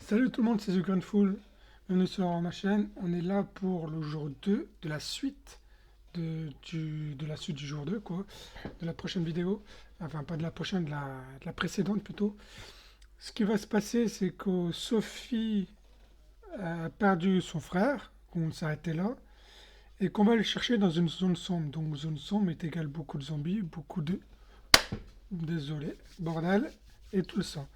Salut tout le monde, c'est The Grandful. Bienvenue sur ma chaîne. On est là pour le jour 2 de la suite de la suite du jour 2 quoi, de la prochaine vidéo. Enfin, pas de la prochaine, de la précédente plutôt. Ce qui va se passer, c'est que Sophie a perdu son frère, qu'on s'arrêtait là, et qu'on va le chercher dans une zone sombre. Donc, zone sombre est égale beaucoup de zombies, beaucoup de. Désolé, bordel, et tout le sang.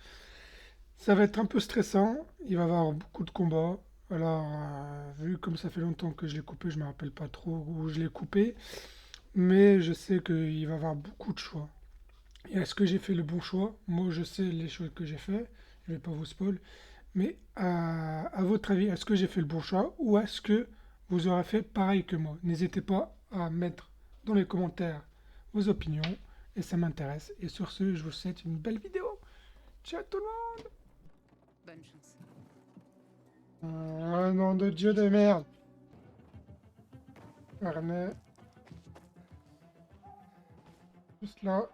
Ça va être un peu stressant, il va y avoir beaucoup de combats. Alors, vu comme ça fait longtemps que je l'ai coupé, je me rappelle pas trop où je l'ai coupé, mais je sais qu'il va y avoir beaucoup de choix. Et est-ce que j'ai fait le bon choix? Moi, je sais les choses que j'ai fait, je vais pas vous spoil, mais à votre avis, est-ce que j'ai fait le bon choix ou est-ce que vous aurez fait pareil que moi? N'hésitez pas à mettre dans les commentaires vos opinions, et ça m'intéresse. Et sur ce, je vous souhaite une belle vidéo. Ciao tout le monde! Bonne chance. Nom de Dieu de merde. Harnais. Juste là.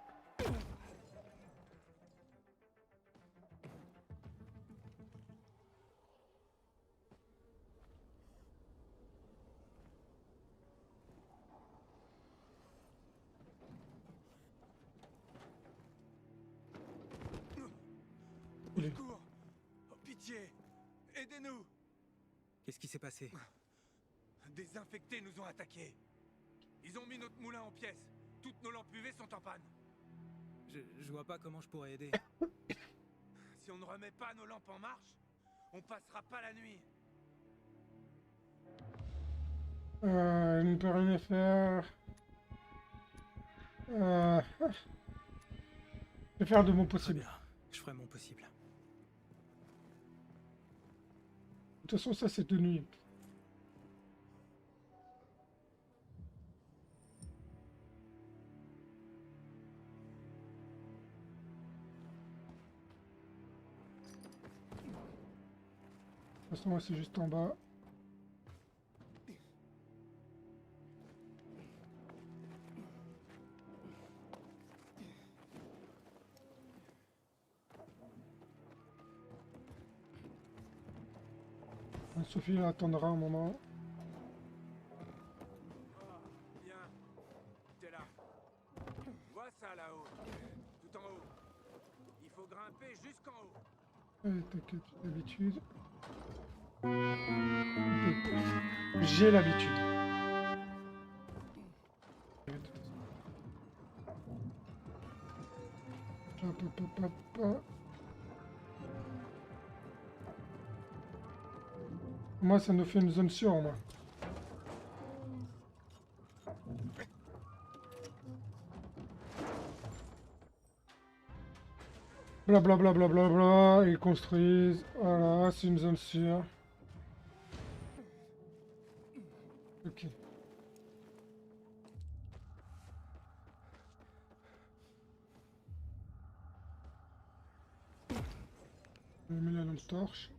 Au Il est- secours! Oh, pitié! Aidez-nous! Qu'est-ce qui s'est passé? Des infectés nous ont attaqués. Ils ont mis notre moulin en pièces. Toutes nos lampes UV sont en panne. Je vois pas comment je pourrais aider. Si on ne remet pas nos lampes en marche, on passera pas la nuit. Il ne peut rien faire. Je vais faire de mon Très possible. bien, je ferai mon possible. De toute façon, ça c'est de nuit. De toute façon, moi c'est juste en bas. Sophie attendra un moment. Bien. T'es là. Vois ça là-haut. Tout en haut. Il faut grimper jusqu'en haut. T'inquiète, j'ai l'habitude. J'ai l'habitude. Hop, hop, hop, hop, hop. Moi, ça nous fait une zone sûre, moi. Blablabla, bla, bla, bla, bla, ils construisent. Voilà, c'est une zone sûre. Ok. Je mets la lampe torche.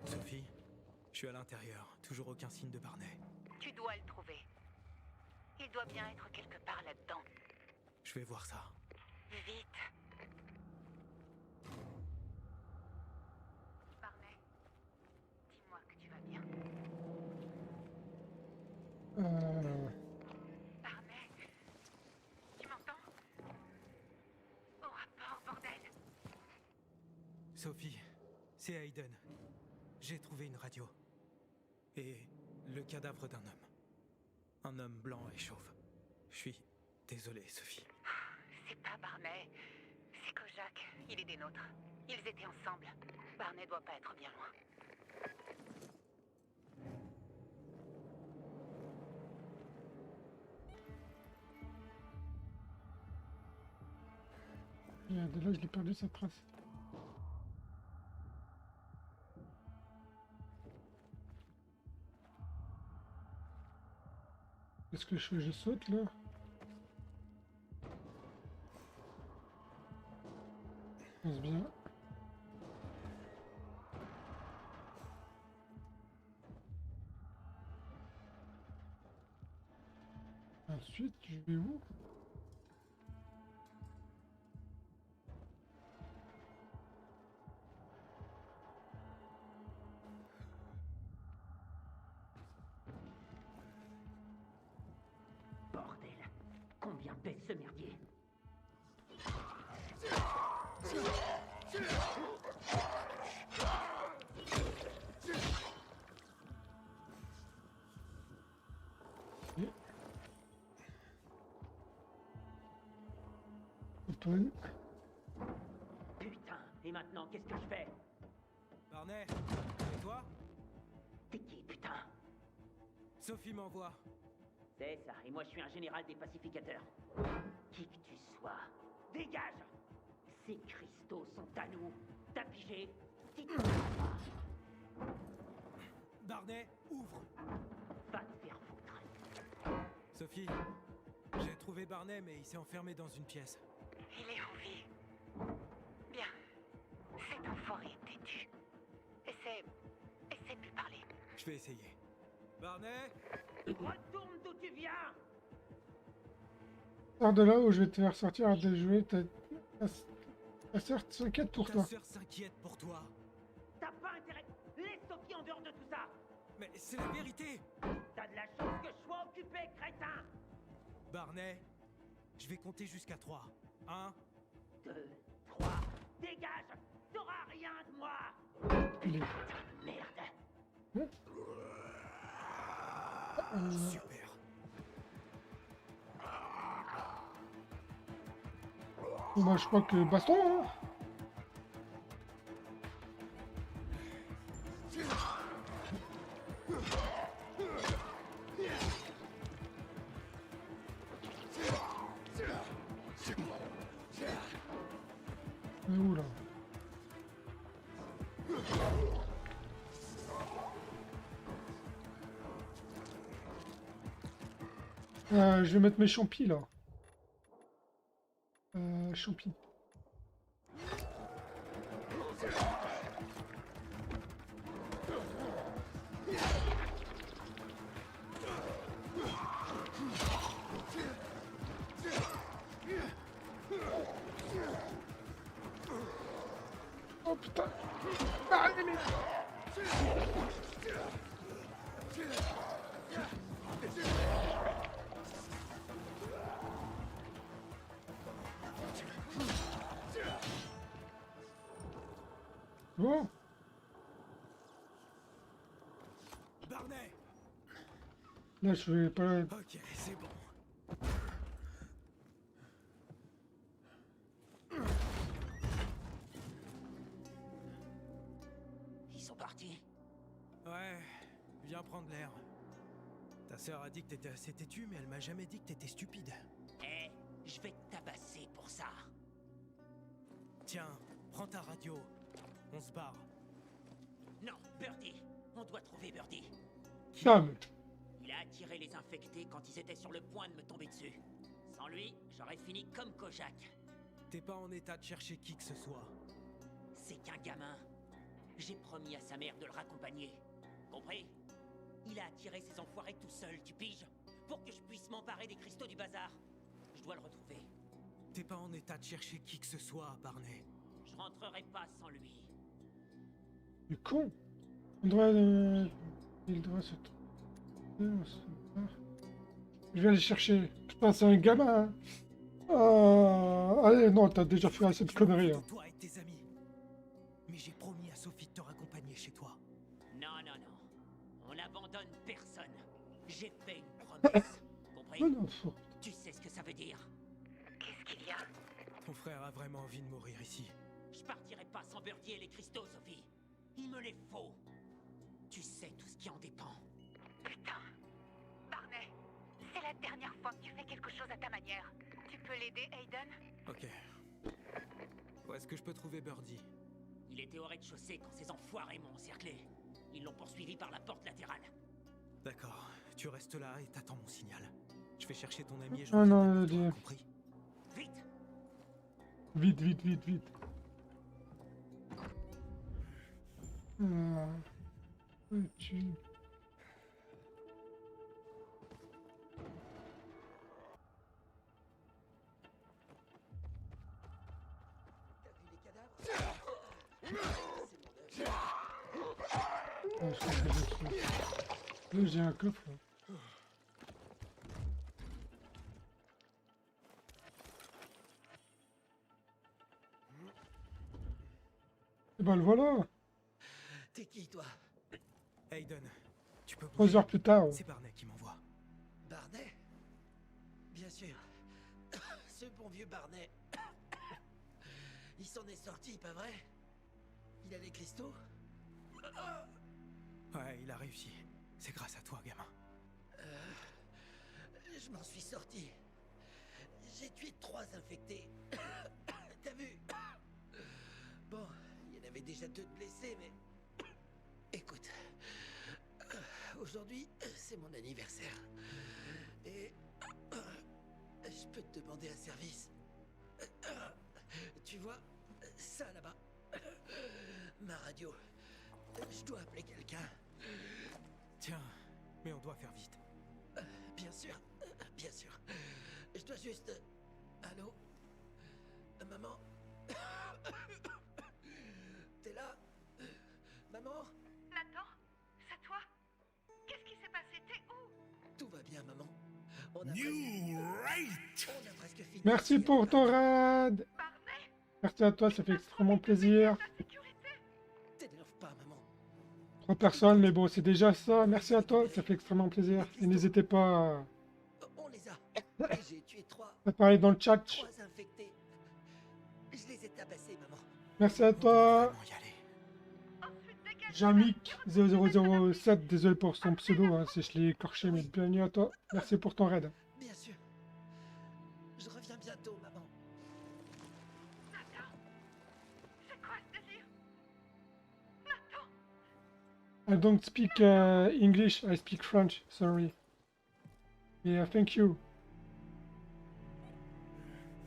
Sophie, je suis à l'intérieur, toujours aucun signe de Barney. Tu dois le trouver. Il doit bien être quelque part là-dedans. Je vais voir ça. Vite. Barney, dis-moi que tu vas bien. Barney, tu m'entends? Au rapport, bordel. Sophie, c'est Hayden. J'ai trouvé une radio. Et le cadavre d'un homme. Un homme blanc et chauve. Je suis désolé, Sophie. C'est pas Barney. C'est Kojak. Il est des nôtres. Ils étaient ensemble. Barney doit pas être bien loin. Regardez là, je l'ai perdu sa trace. Qu'est-ce que je fais? Je saute là? Passe bien. ensuite, je vais où? Bordel. Combien pèse ce merdier? Open. Putain, et maintenant, qu'est-ce que je fais? Barney, et toi? T'es qui, putain? Sophie m'envoie. C'est ça, et moi je suis un général des pacificateurs. Qui que tu sois, dégage! Ces cristaux sont à nous. T'as pigé? Dis-toi pas. Barney, ouvre. Va te faire foutre. Sophie, j'ai trouvé Barney, mais il s'est enfermé dans une pièce. Il est en vie. Bien. Cet enfoiré est têtu. Essaie de lui parler. Je vais essayer. Barney? Retourne d'où tu viens! Sors de là où je vais te faire sortir à déjouer. Ta sœur s'inquiète pour Ta toi. sœur s'inquiète pour toi. T'as pas intérêt. Laisse Sophie en dehors de tout ça. Mais c'est la vérité. T'as de la chance que je sois occupé, crétin. Barney, je vais compter jusqu'à 3. 1, 2, 3, dégage. T'auras rien de moi. Il est- Merde. super. Moi, je crois que baston, hein. Où là? Je vais mettre mes champis là. Champis. Oh putain! Ah, mais... Bon, Barney! là je vais pas... Ok, c'est bon. Ils sont partis. Ouais, viens prendre l'air. Ta sœur a dit que t'étais assez têtu, mais elle m'a jamais dit que t'étais stupide. Eh, je vais te tabasser pour ça. Tiens, prends ta radio. On se barre. Non, Birdie. On doit trouver Birdie. Calme. Il a attiré les infectés quand ils étaient sur le point de me tomber dessus. Sans lui, j'aurais fini comme Kojak. T'es pas en état de chercher qui que ce soit. C'est qu'un gamin. J'ai promis à sa mère de le raccompagner. Compris? Il a attiré ces enfoirés tout seul, tu piges? Pour que je puisse m'emparer des cristaux du bazar. Je dois le retrouver. T'es pas en état de chercher qui que ce soit, Barney. Je rentrerai pas sans lui. Du con. On doit... Il doit se... Je vais aller chercher. Putain, c'est un gamin. Hein. Allez, non, t'as déjà fait assez de conneries. Hein. Toi et tes amis. Mais j'ai promis à Sophie de te raccompagner chez toi. Non, non, non. On n'abandonne personne. J'ai fait une promesse. Compris? Oh non, faut... Tu sais ce que ça veut dire. Qu'est-ce qu'il y a? Ton frère a vraiment envie de mourir ici. Je partirai pas sans Birdie et les cristaux, Sophie. Il me les faut. Tu sais tout ce qui en dépend. Putain. Barney, c'est la dernière fois que tu fais quelque chose à ta manière. Tu peux l'aider, Aiden? Ok. Où est-ce que je peux trouver Birdie? Il était au rez-de-chaussée quand ces enfoirés m'ont encerclé. Ils l'ont poursuivi par la porte latérale. D'accord. Tu restes là et t'attends mon signal. Je vais chercher ton ami et je Oh reviens non, avec toi, Dieu. compris? Vite! Vite, vite, vite, vite. Tu... Ah, je crois que j'ai trouvé. Là, j'ai un coffre. Là. Et ben le voilà. T'es qui, toi? Aiden, tu peux 3 bouger. heures plus tard. C'est Barney qui m'envoie. Barney? Bien sûr. Ce bon vieux Barney. Il s'en est sorti, pas vrai? Il a les cristaux? Ouais, il a réussi. C'est grâce à toi, gamin. Je m'en suis sorti. J'ai tué 3 infectés. T'as vu? Bon, il y en avait déjà 2 de blessés, mais... Écoute, aujourd'hui, c'est mon anniversaire. Et... je peux te demander un service. Tu vois, ça là-bas. Ma radio. Je dois appeler quelqu'un. Tiens, mais on doit faire vite. Bien sûr, bien sûr. Je dois juste... Allô? Maman? T'es là? Maman? Nathan, c'est toi? Qu'est-ce qui s'est passé? T'es où? Tout va bien, maman. On a presque fini. Merci pour ton raid. Barney, Merci à toi, ça fait extrêmement plaisir. ta sécurité. T'énerve pas, maman. 3 personnes, mais bon, c'est déjà ça. Merci à toi, ça fait extrêmement plaisir. Et n'hésitez pas On les a. J'ai tué 3 à parler dans le chat. infectés. Je les ai tabassés, maman. Merci à On doit toi. vraiment y aller. Ensuite, dégage. Jean-Mic 0007, désolé pour son pseudo, hein, si je l'ai écorché, mais bienvenue à toi. Merci pour ton raid. Bien sûr. Je reviens bientôt, maman. Nathan, c'est quoi ce délire? Nathan, I don't speak English, I speak French, sorry. Yeah, thank you.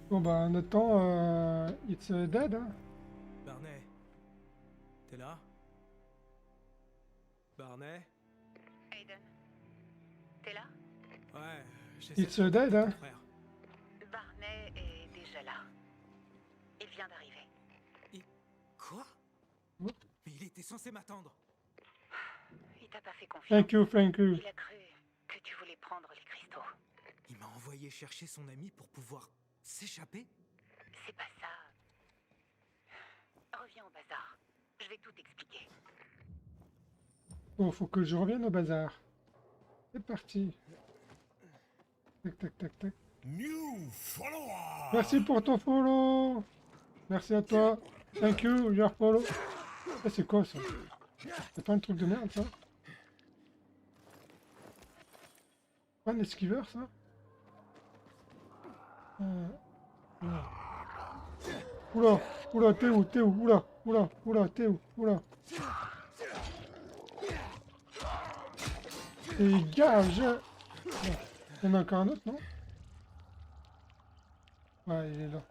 Bon bah en attendant, it's dead, hein. Barney, t'es là? Barney? Aiden, t'es là? Ouais, j'essaie It's de dead, hein. ton frère. Barney est déjà là. Il vient d'arriver. Quoi? Oh. Mais il était censé m'attendre. Il t'a pas fait confiance. Thank you, thank you. Il a cru que tu voulais prendre les cristaux. Il m'a envoyé chercher son ami pour pouvoir s'échapper? C'est pas ça. Reviens au bazar. Je vais tout expliquer. Bon, faut que je revienne au bazar. C'est parti. Tac, tac, tac, tac. Merci pour ton follow. Merci à toi. Thank you, your follow. Ah, c'est quoi ça? C'est pas un truc de merde ça? Pas un esquiveur ça? Oula. Oula, oula, t'es où? T'es où? Oula, oula, oula, t'es où? Oula. Dégage! Il y en a encore un autre, non? Ouais, il est là.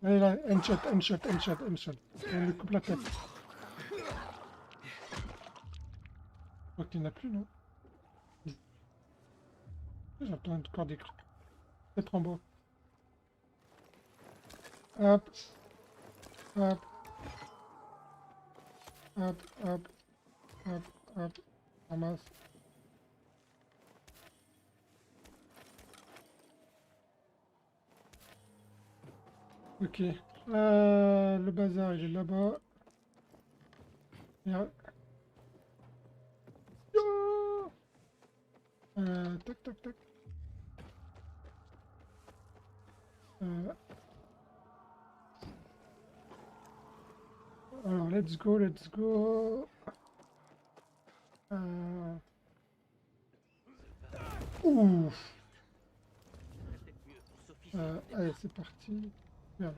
Allez là, headshot, headshot, headshot, headshot. On lui coupe la tête. Je crois qu'il n'y en a plus, non? J'entends encore des cris. Peut-être en bas. Hop. Hop. Hop, hop. Hop, hop. Ramasse. Ok. Le bazar, il est là-bas. Merde. Yo. Tac, tac, tac. Alors, let's go, let's go. Ouf. Allez, c'est parti. Merde.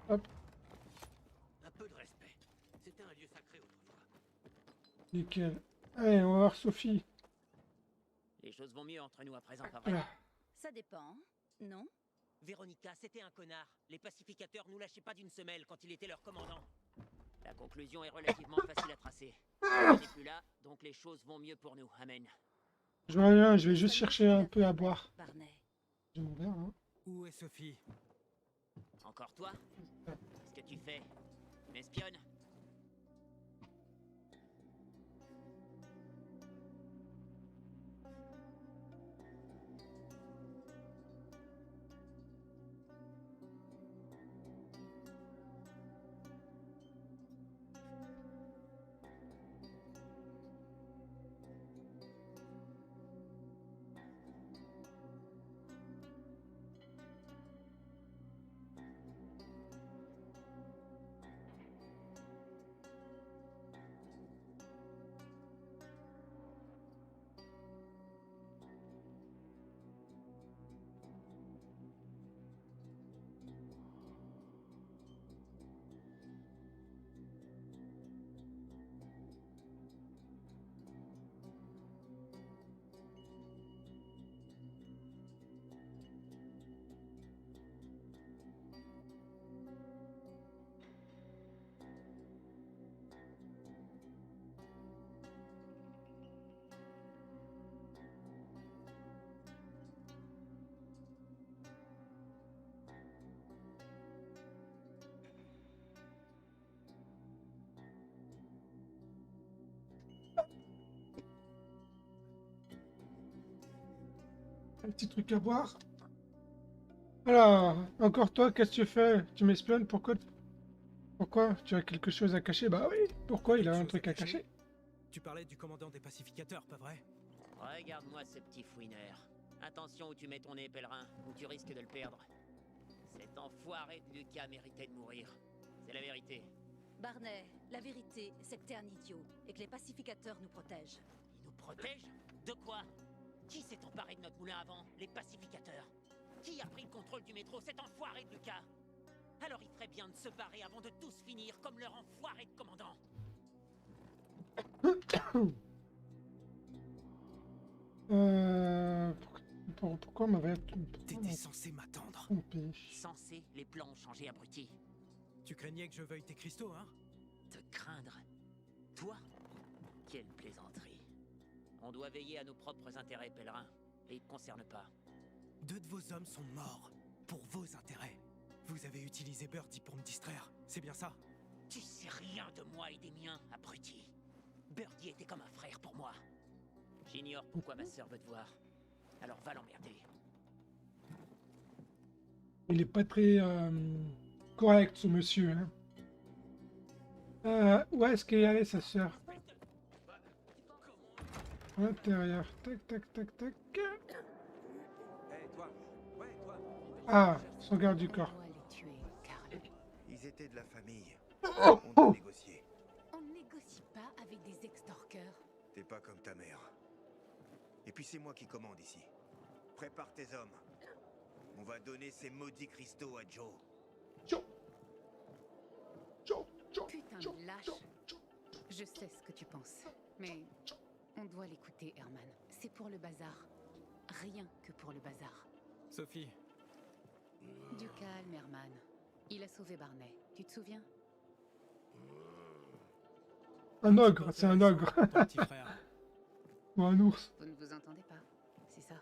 Hop, Un peu de respect. C'était un lieu sacré autrefois. nickel. Allez, on va voir Sophie. Les choses vont mieux entre nous à présent, pas vrai? Voilà. Ça dépend, non? Véronica, c'était un connard. Les pacificateurs nous lâchaient pas d'une semelle quand il était leur commandant. La conclusion est relativement facile à tracer. Il n'est plus là, donc les choses vont mieux pour nous. Amen. Je vois rien, je vais juste chercher un peu à boire. Barney. J'ai mon verre, là. Où est Sophie? Encore toi? Qu'est-ce que tu fais? Tu m'espionnes? Un petit truc à boire. Alors, encore toi, qu'est-ce que tu fais? Tu m'espionnes? Pourquoi? Tu as quelque chose à cacher? Bah oui, pourquoi? Il a un truc à cacher. Tu parlais du commandant des pacificateurs, pas vrai? Regarde-moi ce petit fouineur. Attention où tu mets ton nez, pèlerin, ou tu risques de le perdre. Cet enfoiré de Lucas méritait de mourir. C'est la vérité. Barney, la vérité, c'est que t'es un idiot et que les pacificateurs nous protègent. Ils nous protègent? De quoi? Qui s'est emparé de notre moulin avant? Les pacificateurs. Qui a pris le contrôle du métro? Cet enfoiré de Lucas. Alors il ferait bien de se barrer avant de tous finir comme leur enfoiré de commandant. Pourquoi m'avait T'étais censé m'attendre. trompé? Censé, les plans ont changé, abruti. Tu craignais que je veuille tes cristaux, hein? Te craindre? Toi? Quelle plaisanterie. On doit veiller à nos propres intérêts, pèlerin. Et ils te concernent pas. 2 de vos hommes sont morts. Pour vos intérêts. Vous avez utilisé Birdie pour me distraire. C'est bien ça? Tu sais rien de moi et des miens, abruti. Birdie était comme un frère pour moi. J'ignore pourquoi ma sœur veut te voir. Alors va l'emmerder. Il est pas très correct, ce monsieur. Hein. Où est-ce qu'elle est allée, sa sœur? À l'intérieur. Tac, tac, tac, tac. Hé, toi. Ouais, toi. Ah, son garde du corps. On doit les tuer, Karl. Ils étaient de la famille. On doit négocier. On ne négocie pas avec des extorqueurs. T'es pas comme ta mère. Et puis c'est moi qui commande ici. Prépare tes hommes. On va donner ces maudits cristaux à Joe. Joe. Joe, Joe, Putain Joe, de lâche. Joe, Joe. Je sais ce que tu penses. Mais on doit l'écouter, Herman. C'est pour le bazar. Rien que pour le bazar. Sophie, Du calme, Herman. Il a sauvé Barney. Tu te souviens? Un ogre, c'est un ogre. ton petit frère. Ou un ours. Vous ne vous entendez pas. C'est ça.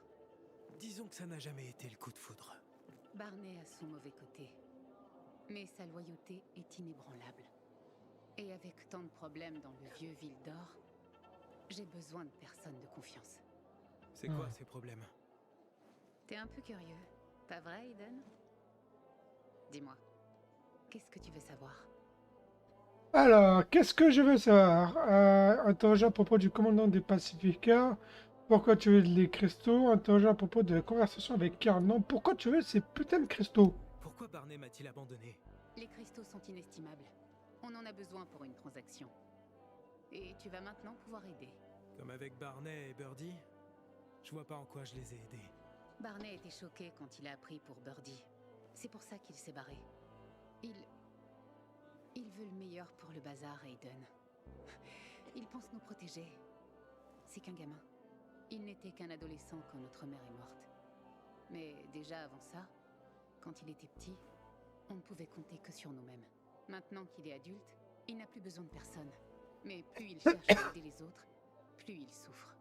Disons que ça n'a jamais été le coup de foudre. Barney a son mauvais côté. Mais sa loyauté est inébranlable. Et avec tant de problèmes dans le vieux Ville d'Or, j'ai besoin de personnes de confiance. C'est quoi ces problèmes? T'es un peu curieux, pas vrai, Aiden? Dis-moi, qu'est-ce que tu veux savoir? Alors, qu'est-ce que je veux savoir? Interroger à propos du commandant des pacificaeurs. Pourquoi tu veux les cristaux? Interroger à propos de la conversation avec Karl. Non, pourquoi tu veux ces putains de cristaux? Pourquoi Barney m'a-t-il abandonné? Les cristaux sont inestimables. On en a besoin pour une transaction. Et tu vas maintenant pouvoir aider. Comme avec Barney et Birdie? Je vois pas en quoi je les ai aidés. Barney était choqué quand il a appris pour Birdie. C'est pour ça qu'il s'est barré. Il veut le meilleur pour le bazar, Aiden. Il pense nous protéger. C'est qu'un gamin. Il n'était qu'un adolescent quand notre mère est morte. Mais déjà avant ça, quand il était petit, on ne pouvait compter que sur nous-mêmes. Maintenant qu'il est adulte, il n'a plus besoin de personne. Mais plus il cherche à aider les autres, plus il souffre.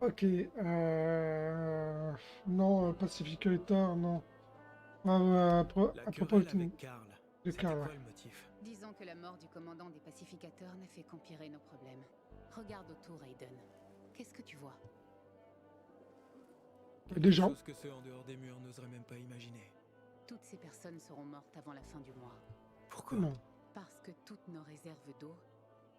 Ok. Pacificator, non. Ah, La à propos querelle avec Karl. de C'était Karl, quoi ouais. le motif? Disons que la mort du commandant des pacificateurs n'a fait qu'empirer nos problèmes. Regarde autour, Aiden. Qu'est-ce que tu vois? Des gens. Chose que ceux en dehors des murs n'oseraient même pas imaginer. Toutes ces personnes seront mortes avant la fin du mois. Pourquoi? Non. Parce que toutes nos réserves d'eau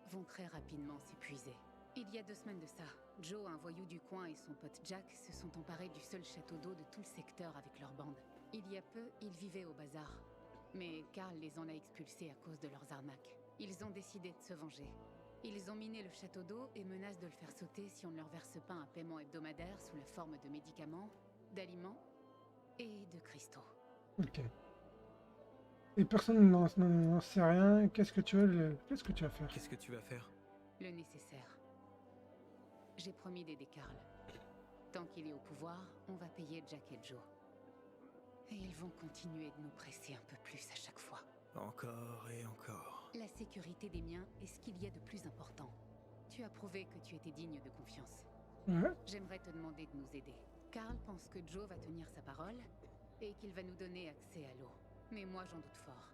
vont très rapidement s'épuiser. Il y a 2 semaines de ça, Joe, un voyou du coin, et son pote Jack se sont emparés du seul château d'eau de tout le secteur avec leur bande. Il y a peu, ils vivaient au bazar. Mais Karl les en a expulsés à cause de leurs arnaques. Ils ont décidé de se venger. Ils ont miné le château d'eau et menacent de le faire sauter si on ne leur verse pas un paiement hebdomadaire sous la forme de médicaments, d'aliments et de cristaux. Ok. Et personne n'en sait rien. Qu'est-ce que tu vas faire? Qu'est-ce que tu vas faire? Le nécessaire. J'ai promis d'aider Karl. Tant qu'il est au pouvoir, on va payer Jack et Joe. Et ils vont continuer de nous presser un peu plus à chaque fois. Encore et encore. La sécurité des miens est ce qu'il y a de plus important. Tu as prouvé que tu étais digne de confiance. Ouais. J'aimerais te demander de nous aider. Karl pense que Joe va tenir sa parole et qu'il va nous donner accès à l'eau. Mais moi, j'en doute fort.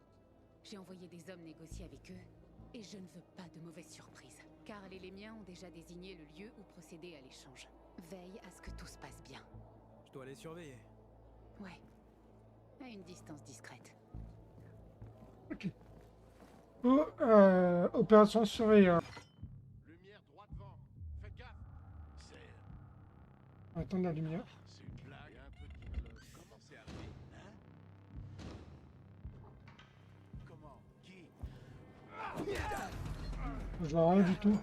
J'ai envoyé des hommes négocier avec eux et je ne veux pas de mauvaises surprises. Karl et les miens ont déjà désigné le lieu où procéder à l'échange. Veille à ce que tout se passe bien. Je dois les surveiller. Ouais. À une distance discrète. Ok. Oh, opération surveillance. Lumière droit devant. Faites gaffe. C'est... Attends la lumière. C'est une blague. Un peu de cloche. Comment c'est arrivé? Hein? Comment? Qui? Je vois rien du tout.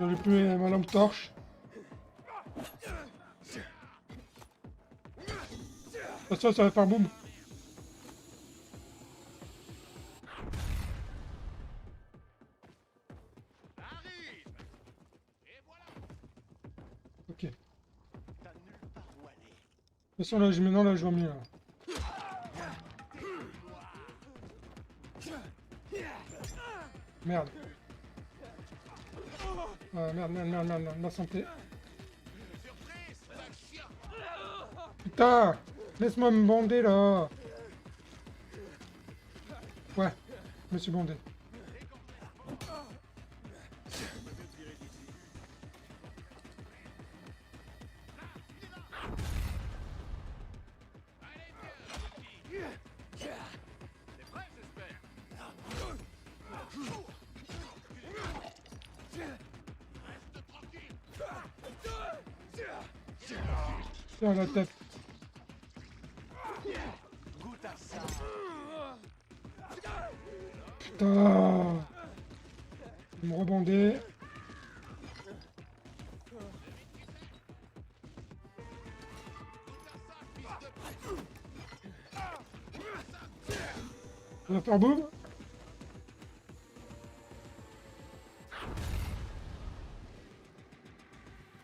J'aurais plus ma lampe torche. Attention, ça va faire boum. Arrive! Et voilà! Ok. De T'as nulle part où aller. toute façon, là, maintenant, là, je vois mieux. Là. Merde. Merde, la santé. Surprise! Va chien! Putain! Laisse-moi me bander, là. Ouais, je me suis bandé. T'es prêt, j'espère? Reste tranquille! Tiens, la tête. Goûte à ça! Putain! Je vais me rebander. On va faire boum.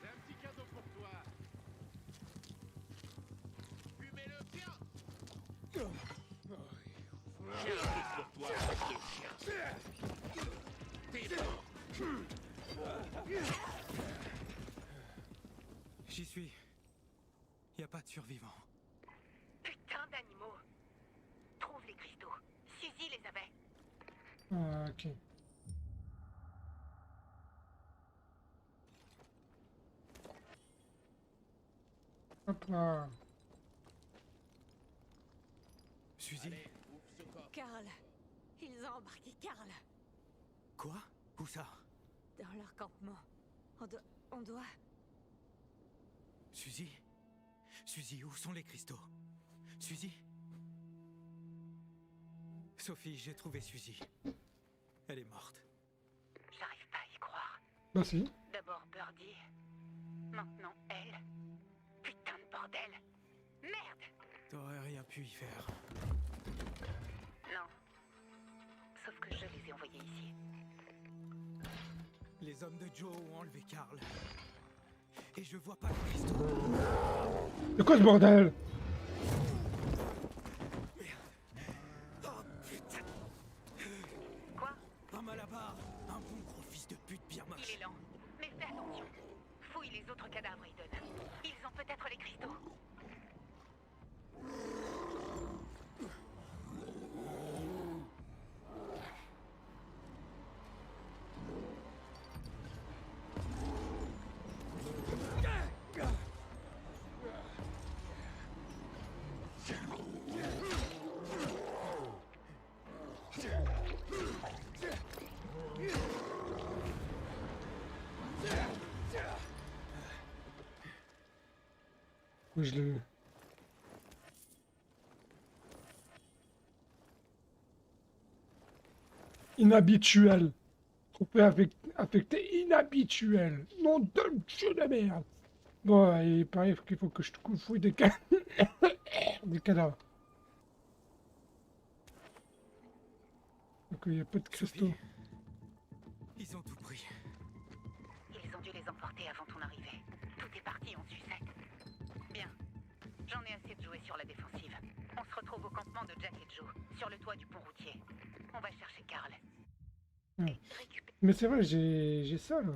C'est un petit cadeau pour toi. Fumez-le bien. J'ai un truc pour toi, sacré chien. T'es mort. J'y suis. Y a pas de survivants. Putain d'animaux. Trouve les cristaux. Suzy les avait. Ah, ok. Hop là. Suzy? Karl. Ils ont embarqué Karl. Quoi? Où ça? Dans leur campement. On doit... Suzy? Suzy, où sont les cristaux? Suzy? Sophie, j'ai trouvé Suzy. Elle est morte. J'arrive pas à y croire. Bah si. D'abord Birdie. Maintenant elle. Putain de bordel. Merde. T'aurais rien pu y faire. Non. Sauf que je les ai envoyés ici. Les hommes de Joe ont enlevé Karl. Et je vois pas les cristaux. C'est quoi ce bordel? Oh putain! Quoi? Un malabar! Un bon gros fils de pute bien Il moche! est lent. Mais fais attention. Fouille les autres cadavres, Eden. Ils Ils ont peut-être les cristaux. Je l'ai. Inhabituel. Trophée affecté inhabituel. Nom de Dieu de merde. Bon, il paraît qu'il faut que je fouille des des cadavres. Donc il n'y a pas de cristaux. Sophie, ils ont tout pris. Ils ont dû les emporter avant ton arrivée. Tout est parti en sucette. Bien. J'en ai assez de jouer sur la défensive. On se retrouve au campement de Jack et Joe, sur le toit du pont routier. On va chercher Karl. Ah. Et récupérer Mais c'est vrai, j'ai ça là.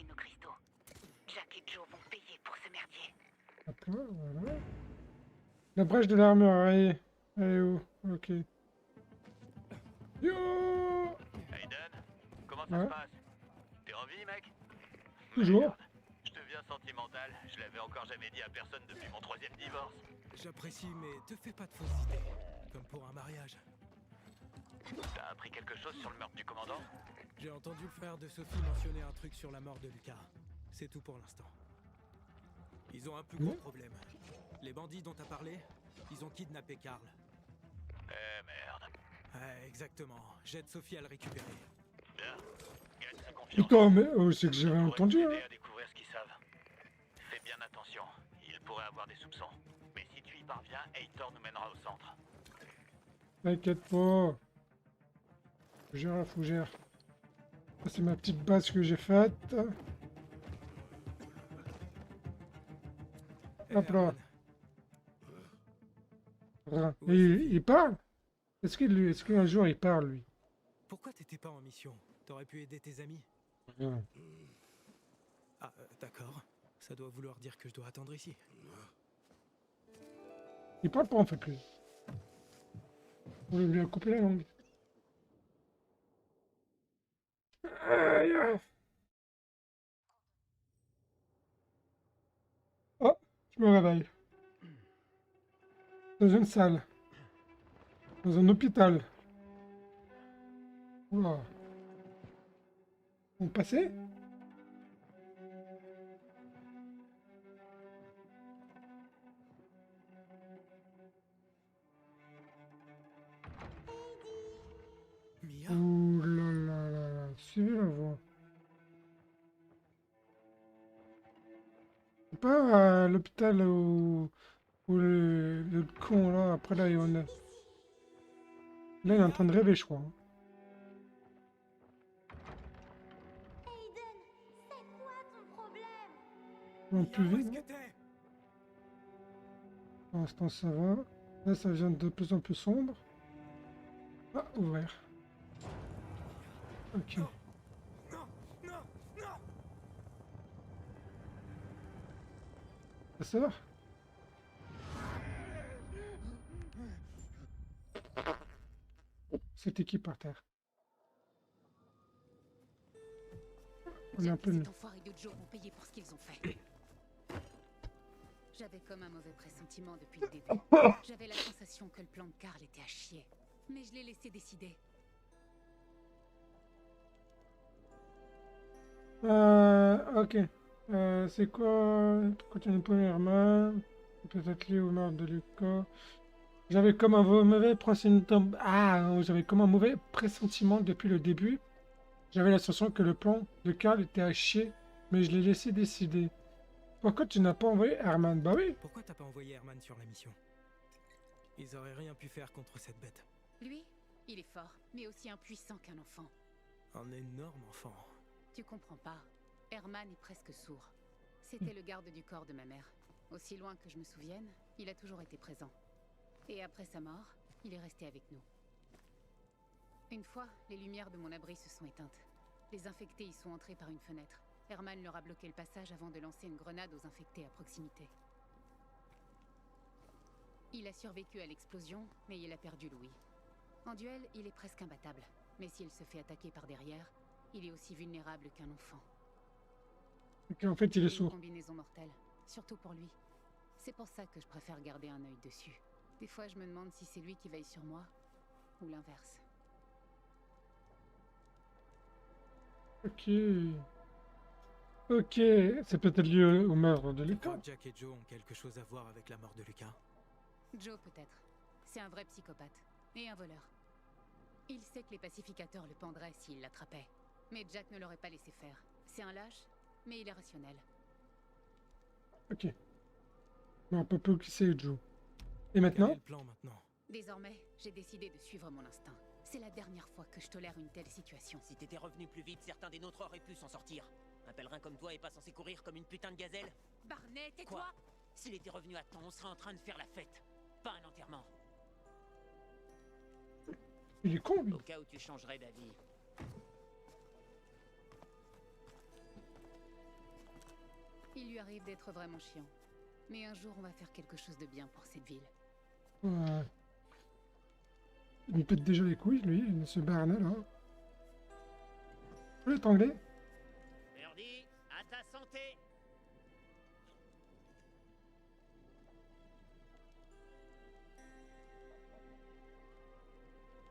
nos cristaux. Jack et Joe vont payer pour ce merdier. D'accord, voilà. La brèche de l'armure, elle est où? Ok. Yo! Aiden, comment ça Ouais. se passe? T'es en vie, mec? Toujours. Merde, je deviens sentimental. Je l'avais encore jamais dit à personne depuis mon 3e divorce. J'apprécie, mais te fais pas de fausses idées. Comme pour un mariage. T'as appris quelque chose sur le meurtre du commandant? J'ai entendu le frère de Sophie mentionner un truc sur la mort de Lucas. C'est tout pour l'instant. Ils ont un plus gros problème. Les bandits dont t'as parlé, ils ont kidnappé Karl. Eh merde. Ouais, exactement. J'aide Sophie à le récupérer. Bien. Gagne sa confiance. Putain, mais oh, c'est que j'avais Ils pourraient entendu. t'aider Hein. à découvrir ce qu'ils savent. Fais bien attention. Ils pourraient avoir des soupçons. Mais si tu y parviens, Heitor nous mènera au centre. T'inquiète pas. Fougère la fougère. Ça, c'est ma petite base que j'ai faite. Hop là. Voilà. Et il parle? Est-ce qu'un jour il parle, lui? Pourquoi t'étais pas en mission? T'aurais pu aider tes amis? Ouais. Ah, d'accord. Ça doit vouloir dire que je dois attendre ici. Il parle pas en fait, lui. On lui a coupé la langue. Aïe, aïe. Oh, je me réveille. Dans une salle. Dans un hôpital. Oula. On passait? Mia? Ouh là là là là. Suivez la voix. C'est pas l'hôpital où le con là, après là, on a... Là, il est en train de rêver, je crois. Hein. Aiden, c'est quoi ton problème? Un peu Où vite. est-ce que t'es? Pour l'instant, ça va. Là, ça devient de plus en plus sombre. Ah, ouvert. Ok. Non, non, non! Ça sort? C'était qui par terre? On est un Jack peu et nul. cet enfoiré de Joe vont payer pour ce qu'ils ont fait. J'avais comme un mauvais pressentiment depuis le début. J'avais la sensation que le plan de Karl était à chier. Mais je l'ai laissé décider. Ok. C'est quoi? Continue une première main. Peut-être lié au meurtre de Lucas. J'avais comme un mauvais pressentiment. Ah, j'avais comme un mauvais pressentiment depuis le début. J'avais la sensation que le plan de Karl était à chier, mais je l'ai laissé décider. Pourquoi tu n'as pas envoyé Herman? Bah oui. Pourquoi t'as pas envoyé Herman sur la mission? Ils auraient rien pu faire contre cette bête. Lui, il est fort, mais aussi impuissant qu'un enfant. Un énorme enfant. Tu comprends pas. Herman est presque sourd. C'était le garde du corps de ma mère. Aussi loin que je me souvienne, il a toujours été présent. Et après sa mort, il est resté avec nous. Une fois, les lumières de mon abri se sont éteintes. Les infectés y sont entrés par une fenêtre. Herman leur a bloqué le passage avant de lancer une grenade aux infectés à proximité. Il a survécu à l'explosion, mais il a perdu Louis. En duel, il est presque imbattable. Mais s'il se fait attaquer par derrière, il est aussi vulnérable qu'un enfant. Ok, en fait, il est Une sourd. combinaison mortelle, surtout pour lui. C'est pour ça que je préfère garder un œil dessus. Des fois, je me demande si c'est lui qui veille sur moi, ou l'inverse. Ok. Ok, c'est peut-être lié au meurtre de Tu crois Lucas. que Jack et Joe ont quelque chose à voir avec la mort de Lucas? Joe, peut-être. C'est un vrai psychopathe. Et un voleur. Il sait que les pacificateurs le pendraient s'ils l'attrapaient. Mais Jack ne l'aurait pas laissé faire. C'est un lâche, mais il est rationnel. Ok. Mais un peu plus qui c'est Joe. Et Quel maintenant? est le plan maintenant? Désormais, j'ai décidé de suivre mon instinct. C'est la dernière fois que je tolère une telle situation. Si t'étais revenu plus vite, certains des nôtres auraient pu s'en sortir. Un pèlerin comme toi est pas censé courir comme une putain de gazelle. Barney, tais-toi! Quoi? S'il était revenu à temps, on serait en train de faire la fête. Pas un enterrement. Il est con, lui. Au cas où tu changerais d'avis. Il lui arrive d'être vraiment chiant. Mais un jour, on va faire quelque chose de bien pour cette ville. Ouais. Il me pète déjà les couilles, lui, ce Barney, là. Je peux l'étrangler? Birdie, à ta santé.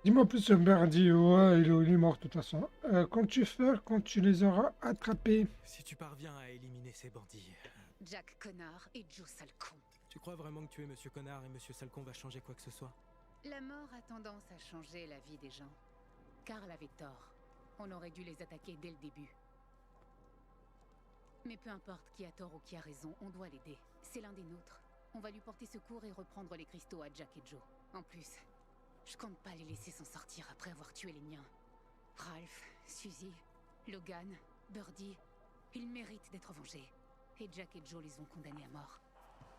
Dis-moi plus sur Birdie. Ouais, il est mort de toute façon. Comptes-tu faire quand tu les auras attrapés? Si tu parviens à éliminer ces bandits, Jack connard et Joe sale con. tu crois vraiment que tuer Monsieur Connard et Monsieur Salcon va changer quoi que ce soit? La mort a tendance à changer la vie des gens. Karl avait tort. On aurait dû les attaquer dès le début. Mais peu importe qui a tort ou qui a raison, on doit l'aider. C'est l'un des nôtres. On va lui porter secours et reprendre les cristaux à Jack et Joe. En plus, je compte pas les laisser s'en sortir après avoir tué les miens. Ralph, Suzy, Logan, Birdie, ils méritent d'être vengés. Et Jack et Joe les ont condamnés à mort.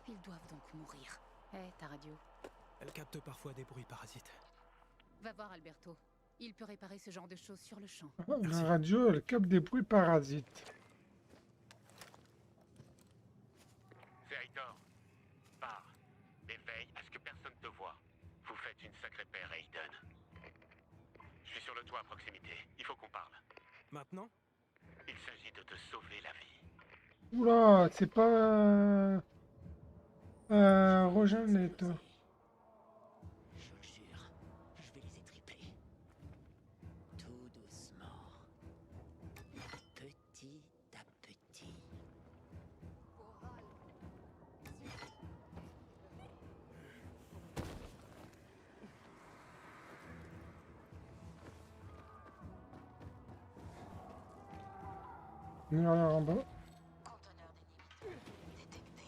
Ils doivent donc mourir. Hé, ta radio? Elle capte parfois des bruits parasites. Va voir Alberto. Il peut réparer ce genre de choses sur le champ. La radio, elle capte des bruits parasites. C'est Aitor. Pars. Mais veille à ce que personne te voie. Vous faites une sacrée paire, Aiden. Je suis sur le toit à proximité. Il faut qu'on parle. Maintenant? Il s'agit de te sauver la vie. Oula, c'est pas... Rojan et toi. Je le jure, je vais les étriper. Tout doucement. Petit à petit. On ira en bas. Conteneur d'inhibiteur détecté.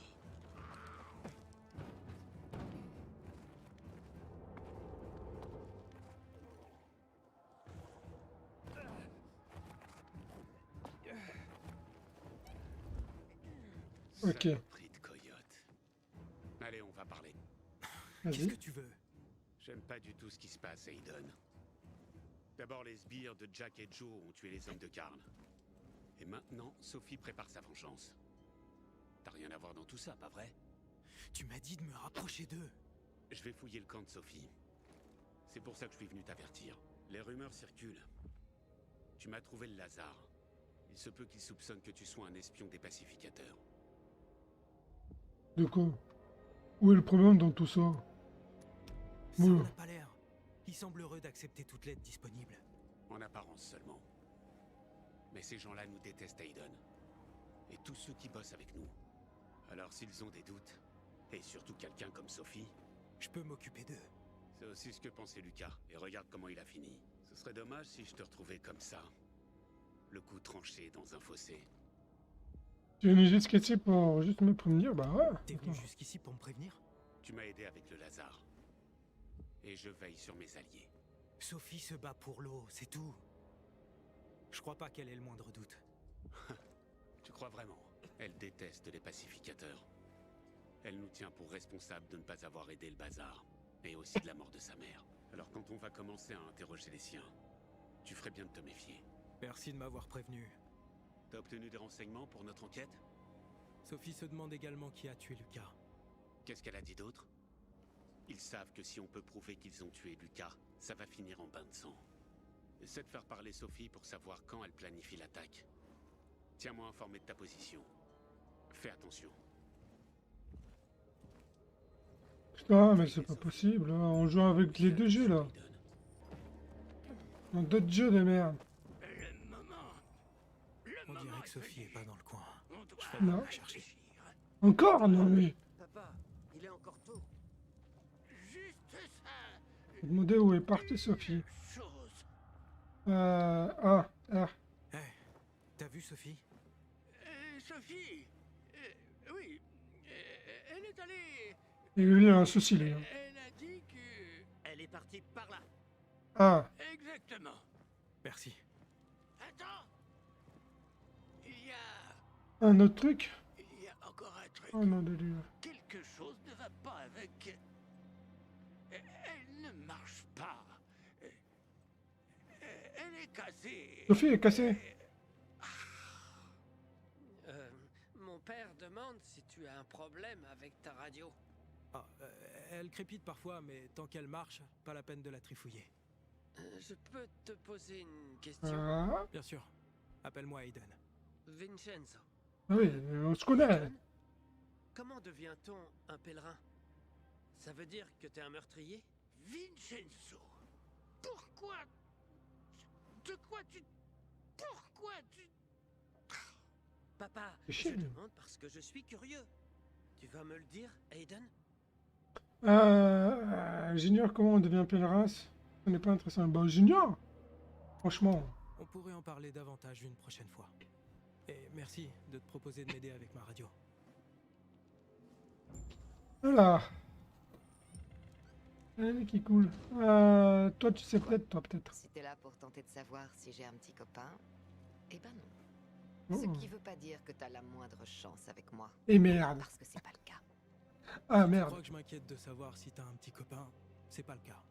Ok. Saloperie de coyote. Allez, on va parler. Qu'est-ce Vas-y. que tu veux? J'aime pas du tout ce qui se passe, Aiden. D'abord, les sbires de Jack et Joe ont tué les hommes de Karl. Et maintenant, Sophie prépare sa vengeance. T'as rien à voir dans tout ça, pas vrai? Tu m'as dit de me rapprocher d'eux. Je vais fouiller le camp de Sophie. C'est pour ça que je suis venu t'avertir. Les rumeurs circulent. Tu m'as trouvé le Lazare. Il se peut qu'ils soupçonnent que tu sois un espion des pacificateurs. De quoi? Où est le problème dans tout ça? Ça Oula. en a pas l'air. Il semble heureux d'accepter toute l'aide disponible. En apparence seulement. Mais ces gens-là nous détestent, Aiden. Et tous ceux qui bossent avec nous. Alors s'ils ont des doutes, et surtout quelqu'un comme Sophie, Je peux m'occuper d'eux. c'est aussi ce que pensait Lucas. Et regarde comment il a fini. Ce serait dommage si je te retrouvais comme ça. Le cou tranché dans un fossé. Tu es venu jusqu'ici pour juste me prévenir? Bah ouais. T'es venu jusqu'ici pour me prévenir? Tu m'as aidé avec le Lazare. Et je veille sur mes alliés. Sophie se bat pour l'eau, c'est tout. Je crois pas qu'elle ait le moindre doute. Tu crois vraiment? Elle déteste les pacificateurs. Elle nous tient pour responsables de ne pas avoir aidé le bazar. Et aussi de la mort de sa mère. Alors quand on va commencer à interroger les siens, tu ferais bien de te méfier. Merci de m'avoir prévenu. T'as obtenu des renseignements pour notre enquête? Sophie se demande également qui a tué Lucas. Qu'est-ce qu'elle a dit d'autre? Ils savent que si on peut prouver qu'ils ont tué Lucas, ça va finir en bain de sang. Essaie de faire parler Sophie pour savoir quand elle planifie l'attaque. Tiens-moi informé de ta position. Fais attention. Putain, mais c'est pas possible, hein. On joue avec les deux jeux là. Dans d'autres jeux de merde. On dirait que Sophie est pas dans le coin. Je vais Non. la chercher. Encore? Non mais. Papa, il est encore tôt. Juste ça. Je me demandais où est partie Sophie. Chose. Ah. Hé, t'as vu Sophie? Sophie. Oui. Elle est allée. Et lui, il a un souci, lui. Hein. Elle a dit que. Elle est partie par là. Ah. Exactement. Merci. Attends. Il y a. Un autre truc? Il y a encore un truc. Oh non de Dieu. Quelque chose ne va pas avec. Elle ne marche pas. Elle est cassée. Sophie est cassée. Mon père demande si tu as un problème avec ta radio. Ah, elle crépite parfois, mais tant qu'elle marche, pas la peine de la trifouiller. Je peux te poser une question? Ah. Bien sûr. Appelle-moi Aiden. Vincenzo. Ah oui, on se connaît. Comment devient-on un pèlerin? Ça veut dire que t'es un meurtrier? Vincenzo. Pourquoi? De quoi tu. Pourquoi tu. Papa, C'est je chiant. demande parce que je suis curieux. Tu vas me le dire, Aiden? Junior, comment on devient pèlerin? Ce n'est pas intéressant. Bah, Junior, franchement. On pourrait en parler davantage une prochaine fois. Et merci de te proposer de m'aider avec ma radio. Voilà. Allez, qui cool. Toi, tu sais peut-être, toi peut-être. Si t'es là pour tenter de savoir si j'ai un petit copain, eh ben non. Oh. Ce qui veut pas dire que t'as la moindre chance avec moi. Et merde. Parce que c'est pas le cas. Ah Tu merde. crois que je m'inquiète de savoir si t'as un petit copain? C'est pas le cas.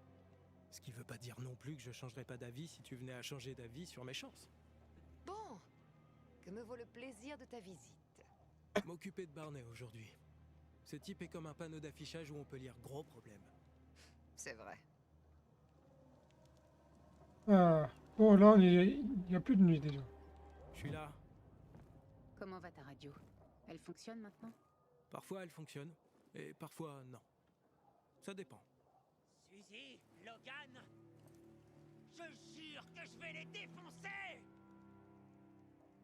Ce qui veut pas dire non plus que je changerais pas d'avis si tu venais à changer d'avis sur mes chances. Bon, que me vaut le plaisir de ta visite. M'occuper de Barney aujourd'hui. Ce type est comme un panneau d'affichage où on peut lire gros problème. C'est vrai. Bon, là, il n'y a plus de nuit déjà. Je suis là. Comment va ta radio? Elle fonctionne maintenant? Parfois elle fonctionne, et parfois non. Ça dépend. Suzy, Logan, je jure que je vais les défoncer.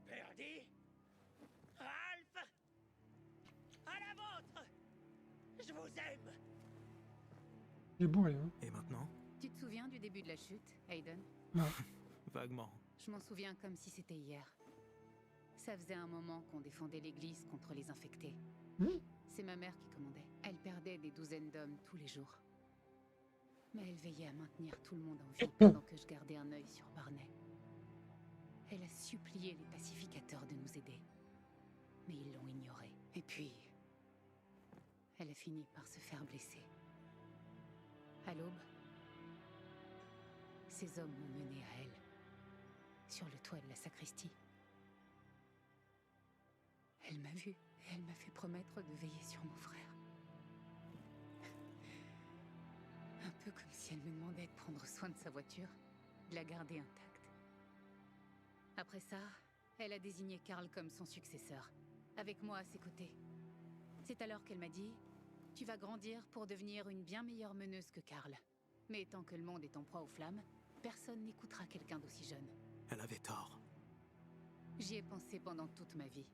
Birdie, Ralph, à la vôtre. Je vous aime. Il est bourré, hein. Et maintenant? Tu te souviens du début de la chute, Aiden? Non. Vaguement. Je m'en souviens comme si c'était hier. Ça faisait un moment qu'on défendait l'église contre les infectés. C'est ma mère qui commandait. Elle perdait des douzaines d'hommes tous les jours. Mais elle veillait à maintenir tout le monde en vie pendant que je gardais un œil sur Barney. Elle a supplié les pacificateurs de nous aider. Mais ils l'ont ignoré. Et puis, elle a fini par se faire blesser. À l'aube, ces hommes m'ont mené à elle, sur le toit de la sacristie. Elle m'a vue et elle m'a fait promettre de veiller sur mon frère. Un peu comme si elle me demandait de prendre soin de sa voiture, de la garder intacte. Après ça, elle a désigné Karl comme son successeur, avec moi à ses côtés. C'est alors qu'elle m'a dit « Tu vas grandir pour devenir une bien meilleure meneuse que Karl. Mais tant que le monde est en proie aux flammes, personne n'écoutera quelqu'un d'aussi jeune. » Elle avait tort. J'y ai pensé pendant toute ma vie.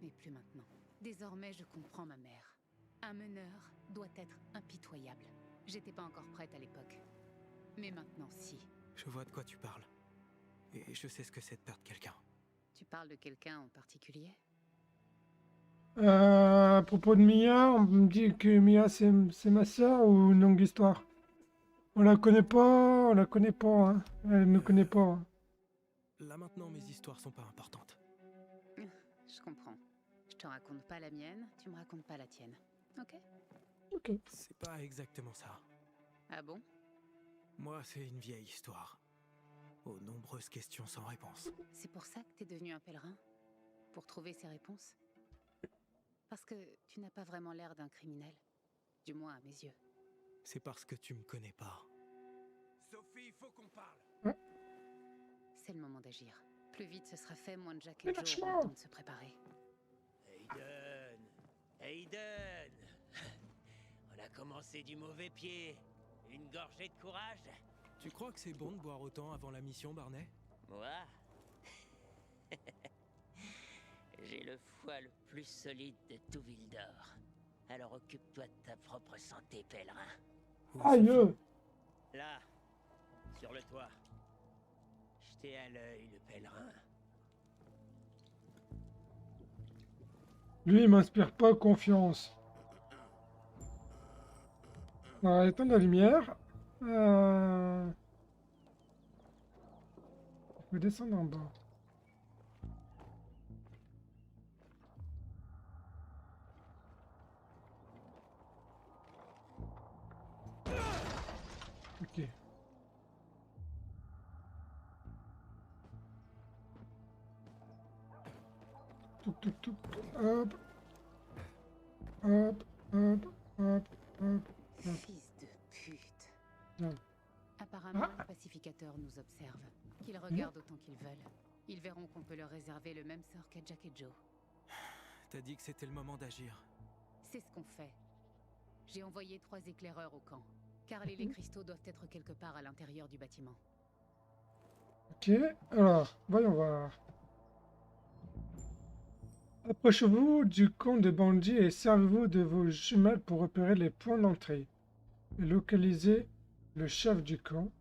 Mais plus maintenant. Désormais, je comprends ma mère. Un meneur doit être impitoyable. J'étais pas encore prête à l'époque. Mais maintenant, si. Je vois de quoi tu parles. Et je sais ce que c'est de perdre quelqu'un. Tu parles de quelqu'un en particulier? À propos de Mia, on me dit que Mia c'est ma sœur ou une longue histoire? On la connaît pas, hein. Elle ne connaît pas. Hein. Là maintenant, mes histoires sont pas importantes. Je comprends. Je te raconte pas la mienne, tu me racontes pas la tienne. Ok? Ok. C'est pas exactement ça. Ah bon? Moi, c'est une vieille histoire. aux nombreuses questions sans réponse. C'est pour ça que t'es devenu un pèlerin? Pour trouver ces réponses? Parce que tu n'as pas vraiment l'air d'un criminel. Du moins à mes yeux. C'est parce que tu me connais pas. Sophie, il faut qu'on parle. C'est le moment d'agir. Plus vite ce sera fait, moins Jack et Joe lâche-moi. auront le temps de se préparer. Aiden! Aiden! On a commencé du mauvais pied. Une gorgée de courage? Tu crois que c'est bon de boire autant avant la mission, Barney? Moi? J'ai le foie le plus solide de tout Vildor. Alors occupe-toi de ta propre santé, pèlerin. Aïe! Là, sur le toit. Jetez à l'œil le pèlerin. Lui, il m'inspire pas confiance. On va éteindre la lumière. Il faut descendre en bas. Ok. Toup, toup, toup. Hop. Hop, hop, hop, hop. Fils de pute. Non. Apparemment, les pacificateurs nous observent. Qu'ils regardent autant qu'ils veulent. Ils verront qu'on peut leur réserver le même sort qu'à Jack et Joe. T'as dit que c'était le moment d'agir. C'est ce qu'on fait. J'ai envoyé 3 éclaireurs au camp. Car les cristaux doivent être quelque part à l'intérieur du bâtiment. Ok, alors, voyons voir. Approchez-vous du camp de bandits et servez-vous de vos jumelles pour repérer les points d'entrée. Et localiser le chef du camp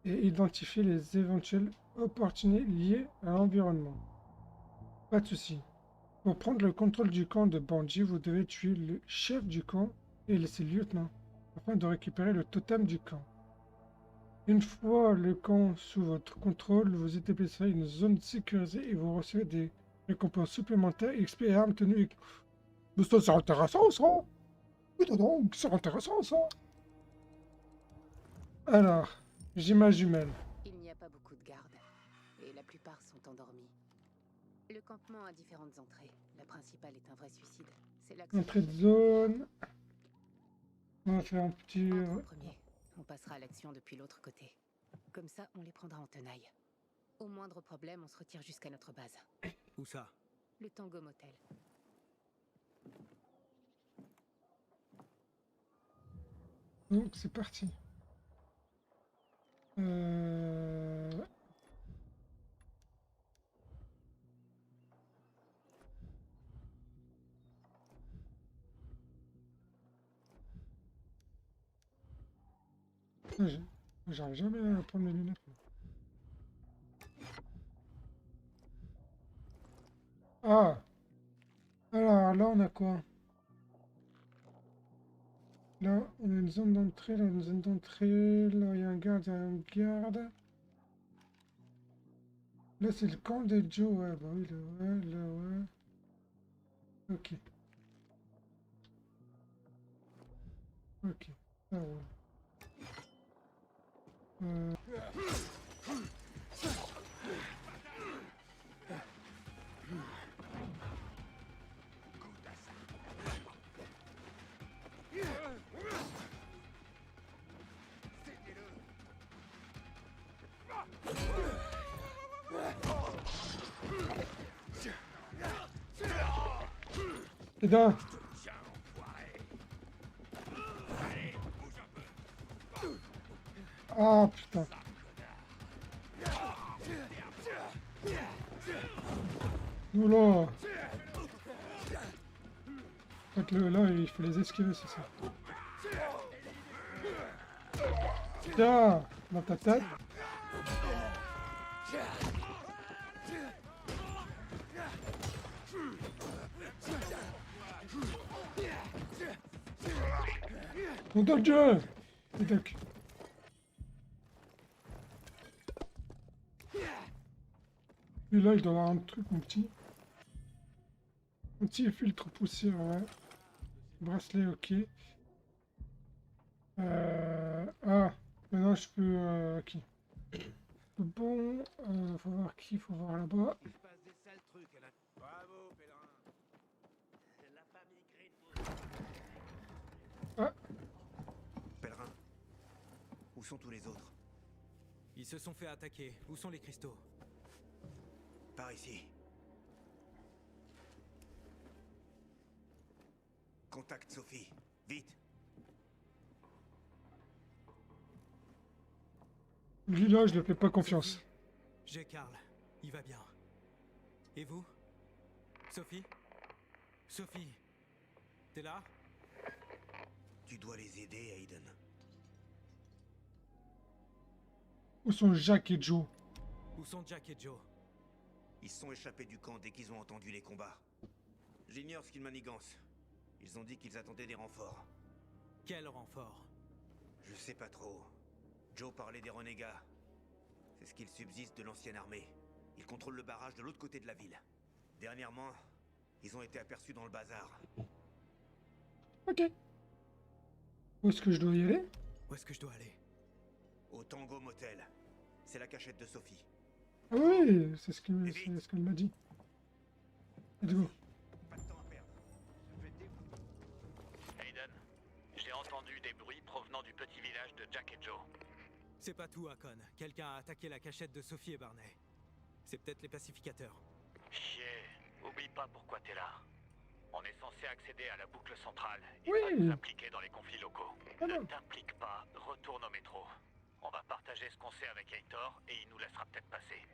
et identifier les éventuelles opportunités liées à l'environnement. Pas de souci. Pour prendre le contrôle du camp de bandits, vous devez tuer le chef du camp et ses lieutenants afin de récupérer le totem du camp. Une fois le camp sous votre contrôle, vous établissez une zone sécurisée et vous recevez des récompenses supplémentaires, XP et armes tenues. Mais ça, c'est intéressant, ça! Putain donc, c'est intéressant, ça! Alors, j'ai ma jumelle. Il n'y a pas beaucoup de gardes. Et la plupart sont endormis. Le campement a différentes entrées. La principale est un vrai suicide. C'est là que Entrée de zone. On va faire un petit... Entre au premier. On passera à l'action depuis l'autre côté. Comme ça, on les prendra en tenaille. Au moindre problème, on se retire jusqu'à notre base. Où ça? Le Tango Motel. Donc, c'est parti. J'arrive jamais à prendre mes lunettes. Ah! Alors, là, on a quoi? Là, on a une zone d'entrée, là, une zone d'entrée. Là, il y a un garde, il y a un garde. Là, c'est le camp de Joe, ouais, bah oui, là, ouais, là, ouais. Ok. Ok, ça roule. Et là. Ah putain. Oula. Donc là, il faut les esquiver, c'est ça. Tiens, dans ta tête. Mon Dieu! Et donc. Et là, il doit avoir un truc, mon petit. Un petit filtre poussière, ouais. Bracelet, ok. Ah, maintenant je peux... ok. peu bon. Faut voir qui, faut voir là-bas. Il se passe des sales trucs à la... Bravo, pèlerin. La famille Greenwood. Ah, Pèlerin, où sont tous les autres? Ils se sont fait attaquer. Où sont les cristaux? Par ici. Contacte Sophie, vite. lui là, je ne fais pas confiance. J'ai Karl. Il va bien. Et vous? Sophie? Sophie? T'es là? Tu dois les aider, Aiden. Où sont Jack et Joe? Où sont Jack et Joe? Ils se sont échappés du camp dès qu'ils ont entendu les combats. J'ignore ce qu'ils manigancent. Ils ont dit qu'ils attendaient des renforts. Quel renfort? Je sais pas trop. Joe parlait des renégats. C'est ce qu'il subsiste de l'ancienne armée. Ils contrôlent le barrage de l'autre côté de la ville. Dernièrement, ils ont été aperçus dans le bazar. Ok. Où est-ce que je dois y aller? Où est-ce que je dois aller? Au Tango Motel. C'est la cachette de Sophie. Ah oui, c'est ce qu'elle m'a dit. Let's go. Pas de temps à perdre. Je vais Aiden, j'ai entendu des bruits provenant du petit village de Jack et Joe. C'est pas tout, Hakon. Quelqu'un a attaqué la cachette de Sophie et Barney. C'est peut-être les pacificateurs. Chier, oublie pas pourquoi t'es là. On est censé accéder à la boucle centrale et Oui. pas nous impliquer dans les conflits locaux. Ah Ne non. t'implique pas, retourne au métro. On va partager ce qu'on sait avec Heitor et il nous laissera peut-être passer.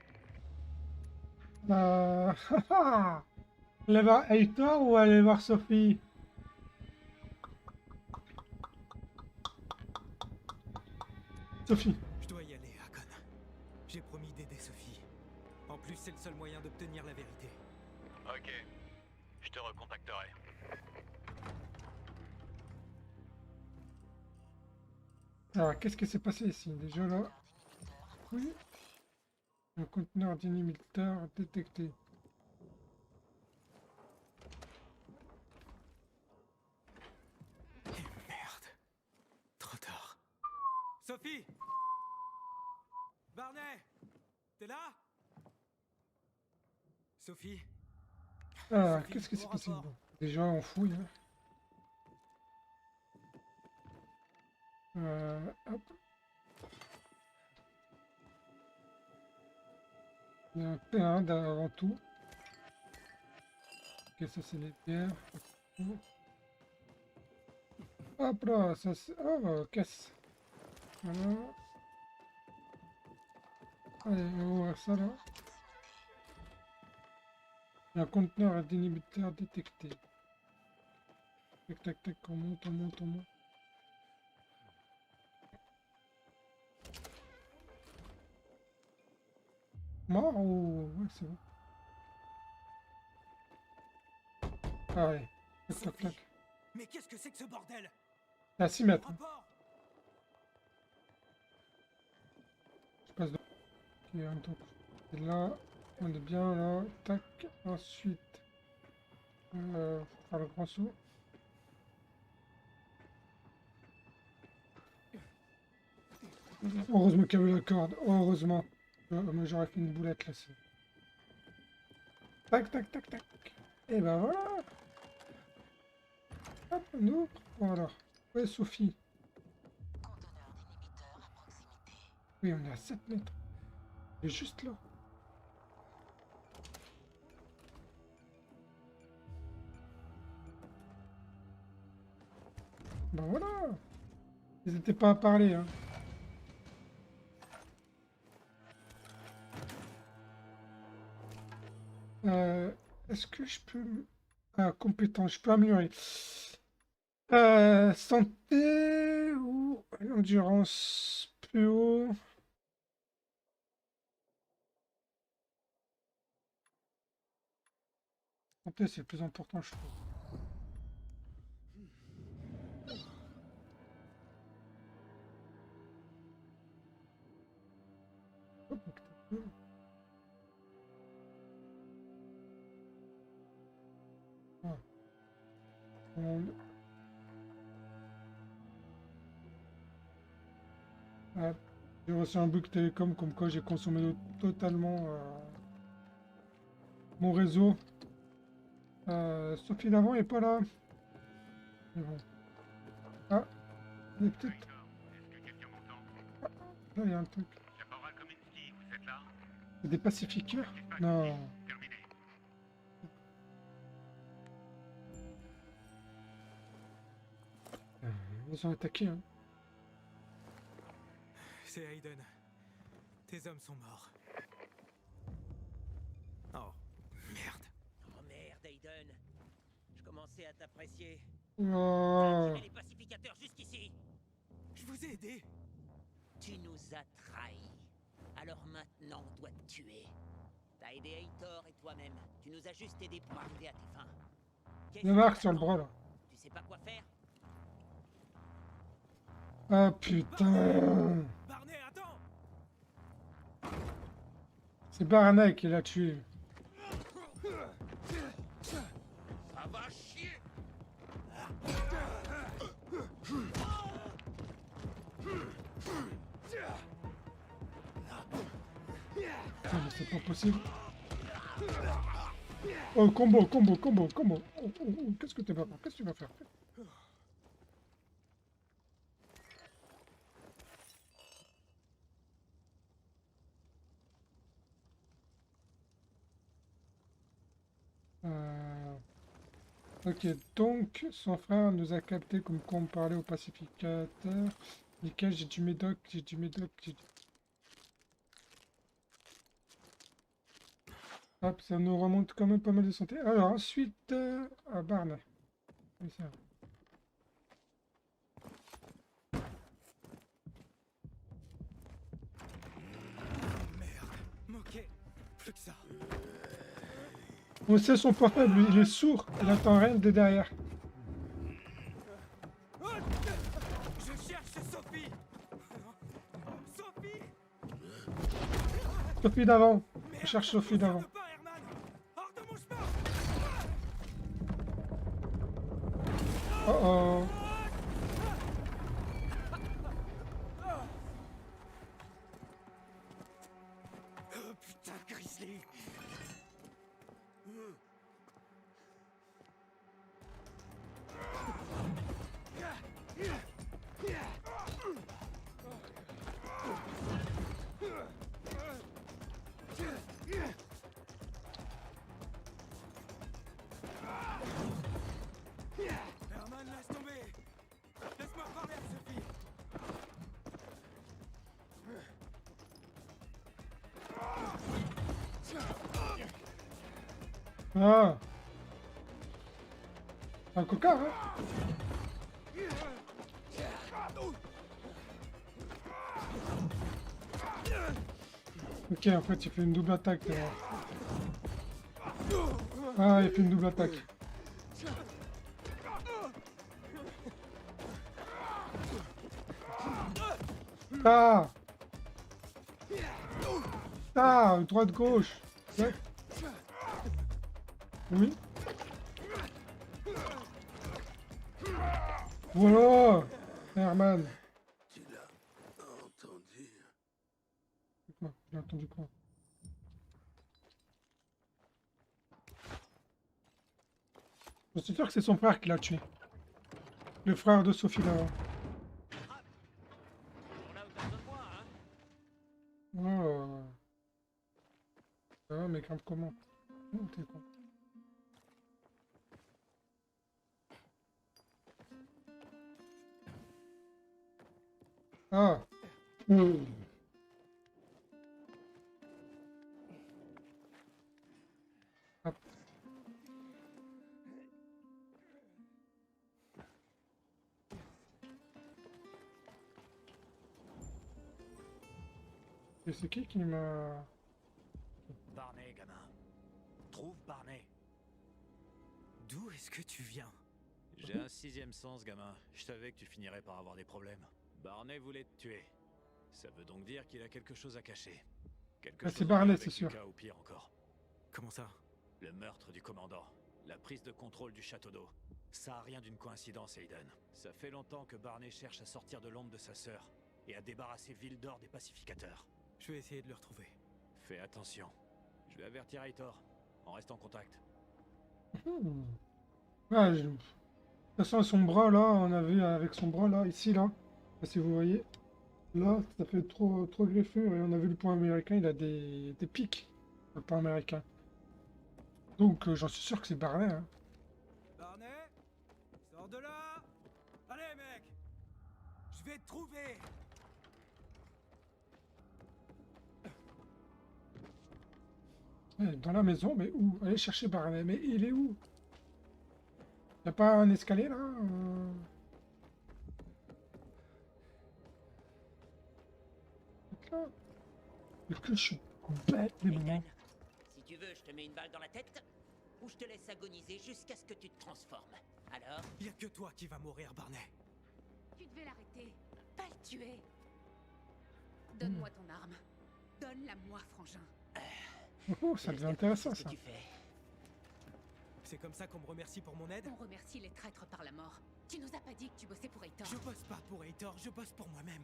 Aller voir Heitor ou aller voir Sophie? Sophie. Je dois y aller, Hakon. J'ai promis d'aider Sophie. En plus, c'est le seul moyen d'obtenir la vérité. Ok, je te recontacterai. Alors, qu'est-ce qui s'est passé ici? Déjà là. Oui. Un conteneur d'inhibiteur détecté. Merde. Trop tard. Sophie! Barney! T'es là? Sophie? Ah, Sophie, qu'est-ce qui s'est au passé? rapport. Bon, déjà, on fouille. Hein. Hop. Il y a un P1 avant tout. Ok, ça c'est les pierres. Hop là, ça c'est... Oh, caisse. Voilà. Allez, on va voir ça là. Un conteneur d'inhibiteur détecté. Tac, tac, tac, on monte, on monte, on monte. Mort ou... Ouais, c'est bon. Ah ouais. Tac, tac, tac. Mais qu'est-ce que c'est que ce bordel? C'est à 6 mètres. Rapport! Je passe de... Ok, donc, et là, on est bien là. Tac. Ensuite, faut faire le grand saut. Heureusement qu'il y avait la corde. Heureusement. Moi j'aurais fait une boulette là. Tac, tac, tac, tac. Et ben voilà. Hop, on ouvre. Voilà. Ouais, Sophie. Oui, on est à 7 mètres. Il est juste là. Ben voilà. N'hésitez pas à parler, hein. Est-ce que je peux... Ah, compétence, je peux améliorer. Santé ou endurance plus haut. Santé, c'est le plus important, je trouve. Hop, donc, voilà. Hop. J'ai reçu un bug télécom comme quoi j'ai consommé totalement mon réseau. Sophie d'avant est pas là. Mais bon. Ah, il est peut-être. Ah, là il y a un truc. C'est des pacifiqueurs? Non. Ils ont attaqué, hein. C'est Aiden. Tes hommes sont morts. Oh, merde. Oh merde, Aiden. Je commençais à t'apprécier. Oh. T'as attiré les pacificateurs jusqu'ici. Je vous ai aidé. Tu nous as trahis. Alors maintenant, on doit te tuer. T'as aidé Heitor et toi-même. Tu nous as juste aidés pour arriver à tes fins. Il y a marque sur le bras là. Tu sais pas quoi faire? Ah putain. Barney, attends. C'est Barney qui l'a tué. Ça va chier. Putain, mais c'est pas possible. Oh, combo. Oh, qu'est-ce que tu vas faire? Qu'est-ce que tu vas faire? Ok, donc son frère nous a capté comme quoi on parlait au pacificateur. Nickel, j'ai du médoc. Hop, ça nous remonte quand même pas mal de santé. Alors ensuite, à Barney. Oui, ça. Merde. Ok. Plus que ça. On sait son portable, lui, il est sourd. Il entend rien de derrière. Je cherche Sophie. Sophie. Sophie d'avant. Je cherche Sophie d'avant. Oh oh. Oh putain, Grizzly. Herman, laisse tomber. Laisse-moi parler à Sophie. Ah. Un cocard, hein. Ok, en fait, il fait une double attaque. Ah, il fait une double attaque. Ah. Ah, droite-gauche. Ouais. Oui. Voilà, Herman. Tu l'as entendu? Quoi? J'ai entendu quoi? Je suis sûr que c'est son frère qui l'a tué. Le frère de Sophie d'avant. Oh. Ça va, mais grimpe comment? Oh, t'es con. Ah. Hop. Et c'est qui m'a... Barney, gamin. Trouve Barney. D'où est-ce que tu viens? J'ai un sixième sens, gamin. Je savais que tu finirais par avoir des problèmes. Barney voulait te tuer. Ça veut donc dire qu'il a quelque chose à cacher. Quelque Ah, chose c'est en Barney, lien avec c'est sûr. Lucas, ou pire encore. Comment ça? Le meurtre du commandant. La prise de contrôle du château d'eau. Ça a rien d'une coïncidence, Aiden. Ça fait longtemps que Barney cherche à sortir de l'ombre de sa sœur. et à débarrasser Vildor des pacificateurs. Je vais essayer de le retrouver. Fais attention. Je vais avertir Aitor. On reste en contact. Ouais, de toute façon, son bras là, on a vu avec son bras là, ici là, je sais pas si vous voyez, là, ça fait trop griffure et on a vu le point américain, il a des pics, le point américain. Donc j'en suis sûr que c'est Barnet. Hein. Barnet, sors de là. Allez, mec. Je vais te trouver. Dans la maison, mais où? Allez chercher Barnet, mais il est où? Y'a pas un escalier là? Là. Mais que je suis bête, mais non. Si tu veux, je te mets une balle dans la tête, ou je te laisse agoniser jusqu'à ce que tu te transformes. Alors? Y a que toi qui vas mourir, Barnet. Tu devais l'arrêter, pas le tuer. Donne-moi ton arme. Donne-la-moi, frangin. Oh, ça devient intéressant ça. C'est comme ça qu'on me remercie pour mon aide? On remercie les traîtres par la mort. Tu nous as pas dit que tu bossais pour Aitor. Je bosse pas pour Aitor, je bosse pour moi-même.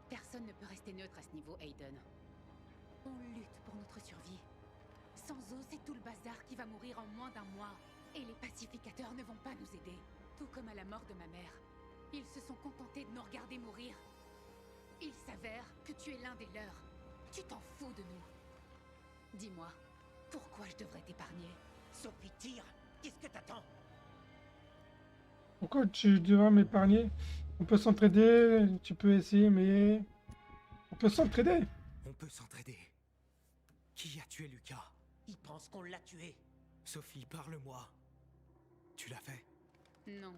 Personne ne peut rester neutre à ce niveau, Aiden. On lutte pour notre survie. Sans eux, c'est tout le bazar qui va mourir en moins d'un mois. Et les pacificateurs ne vont pas nous aider. Tout comme à la mort de ma mère. Ils se sont contentés de nous regarder mourir. Il s'avère que tu es l'un des leurs. Tu t'en fous de nous. Dis-moi, pourquoi je devrais t'épargner? Sophie, tire. Qu'est-ce que t'attends? Pourquoi tu devrais m'épargner? On peut s'entraider, tu peux essayer, mais... On peut s'entraider. On peut s'entraider. Qui a tué Lucas? Il pense qu'on l'a tué. Sophie, parle-moi. Tu l'as fait? Non.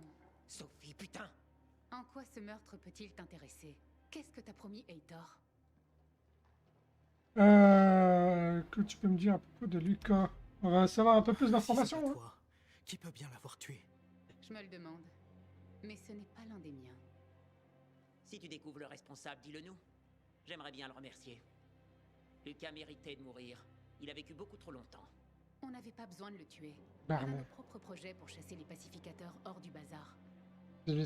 Sophie, putain! En quoi ce meurtre peut-il t'intéresser? Qu'est-ce que t'as promis, Aitor? Que tu peux me dire à propos de Lucas? On va savoir un peu plus d'informations. Si c'est pas toi, qui peut bien l'avoir tué? Je me le demande. Mais ce n'est pas l'un des miens. Si tu découvres le responsable, dis-le nous. J'aimerais bien le remercier. Lucas méritait de mourir. Il a vécu beaucoup trop longtemps. On n'avait pas besoin de le tuer. Barnet. On a nos propres projets pour chasser les pacificateurs hors du bazar.